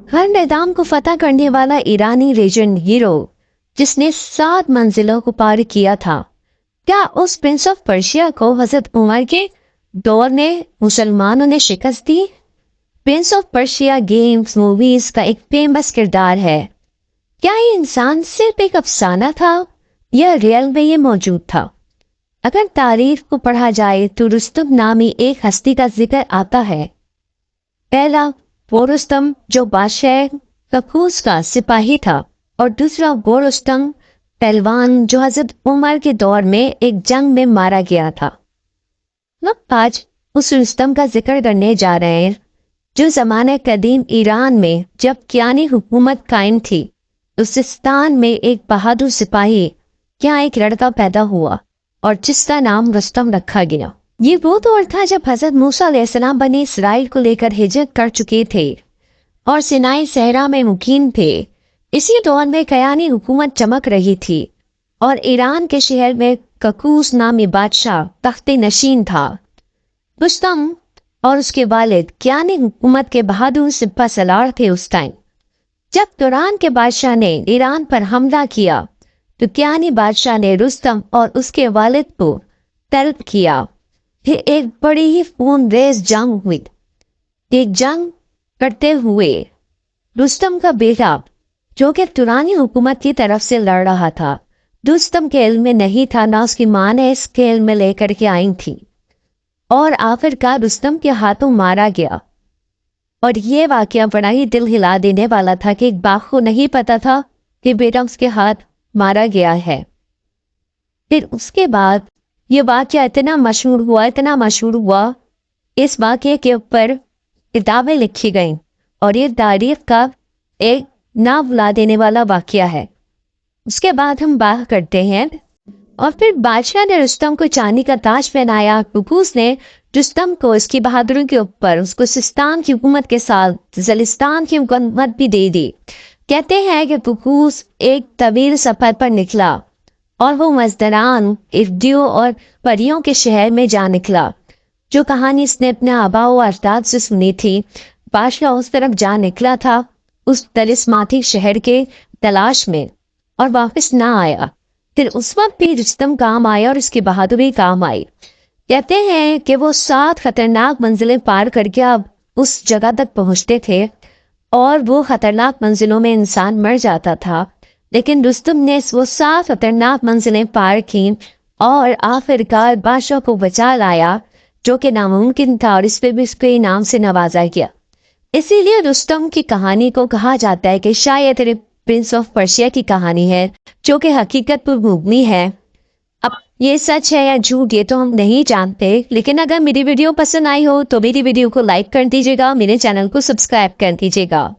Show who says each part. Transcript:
Speaker 1: हर मैदान को फतह करने वाला ईरानी लेजेंड हीरो जिसने 7 मंजिलों को पार किया था, क्या उस प्रिंस ऑफ पर्शिया को हजरत उमर के दौर में मुसलमानों ने शिकस्त दी? Prince of Persia games movies का एक फेमस किरदार है। क्या ये इंसान सिर्फ एक अफसाना था या रियल में ये मौजूद था? अगर तारीख को पढ़ा जाए तो रुस्तम नामी एक हस्ती का जिक्र आता है। पहला वो रुस्तम जो बादशाह ककूस का सिपाही था, और दूसरा वो रुस्तम पहलवान जो हजरत उमर के दौर में एक जंग में मारा गया था। हम आज उस रुस्तम का जिक्र करने जा रहे हैं जो जमाने कदीम ईरान में जब कियानी हुकूमत कायम थी, उस सिस्तान में एक बहादुर सिपाही क्या एक लड़का पैदा हुआ और जिसका नाम रुस्तम रखा गया। ये वो दौर था जब हजरत मूसा अलैहिस्सलाम बनी इसराइल को लेकर हिजरत कर चुके थे और सिनाई सहरा में मुकीम थे। इसी दौर में कयानी हुकूमत चमक रही थी और ईरान के शहर में ककूस नामी बादशाह तख्ते नशीन था। रुस्तम और उसके वालिद कियानी हुकूमत के बहादुर सिपा सलार थे। उस टाइम जब तुरान के बादशाह ने ईरान पर हमला किया तो कियानी बादशाह ने रुस्तम और उसके वालिद को तलब किया। फिर एक बड़ी ही खून रेज जंग हुई। एक जंग करते हुए रुस्तम का बेटा जो कि तुरानी हुकूमत की तरफ से लड़ रहा था, रुस्तम के इल्म में नहीं था, ना उसकी माँ ने इसके इल्म में लेकर के आई थी, और आखिरकार रुस्तम के हाथों मारा गया। और ये वाकया बड़ा ही दिल हिला देने वाला था कि एक बाप को नहीं पता था कि बेटा उसके हाथ मारा गया है। फिर उसके बाद ये वाकया इतना मशहूर हुआ, इस वाकये के ऊपर किताबें लिखी गईं और ये तारीख का एक ना भुला देने वाला वाकया है। उसके बाद हम बात करते हैं, और फिर बादशाह ने रुस्तम को चांदी का ताज पहनाया। कुकूस ने रुस्तम को इसकी बहादुरी के ऊपर उसको सिस्तान की हुकूमत के साथ जलिस्तान की हुकूमत भी दे दी। कहते हैं कि कुकूस एक तवील सफर पर निकला और वो मजदरान इर्दियों और परियों के शहर में जा निकला, जो कहानी इसने अपने आबा व अजदाद से सुनी थी। बादशाह उस तरफ जा निकला था उस तलिस्माती शहर के तलाश में और वापस ना आया। फिर उस वक्त भी रुस्तम काम आया और उसकी बहादुरी काम आई। कहते हैं कि वो 7 खतरनाक मंजिलें पार करके अब उस जगह तक पहुंचते थे और वो खतरनाक मंजिलों में इंसान मर जाता था, लेकिन रुस्तम ने वो 7 खतरनाक मंजिलें पार की और आखिरकार बादशाह को बचा लाया, जो कि नामुमकिन था, और इस पे भी उसके इनाम से नवाजा गया। इसीलिए रुस्तम की कहानी को कहा जाता है कि शायद प्रिंस ऑफ पर्शिया की कहानी है, जो कि हकीकत पर मुबनी है। अब ये सच है या झूठ ये तो हम नहीं जानते, लेकिन अगर मेरी वीडियो पसंद आई हो तो मेरी वीडियो को लाइक कर दीजिएगा, मेरे चैनल को सब्सक्राइब कर दीजिएगा।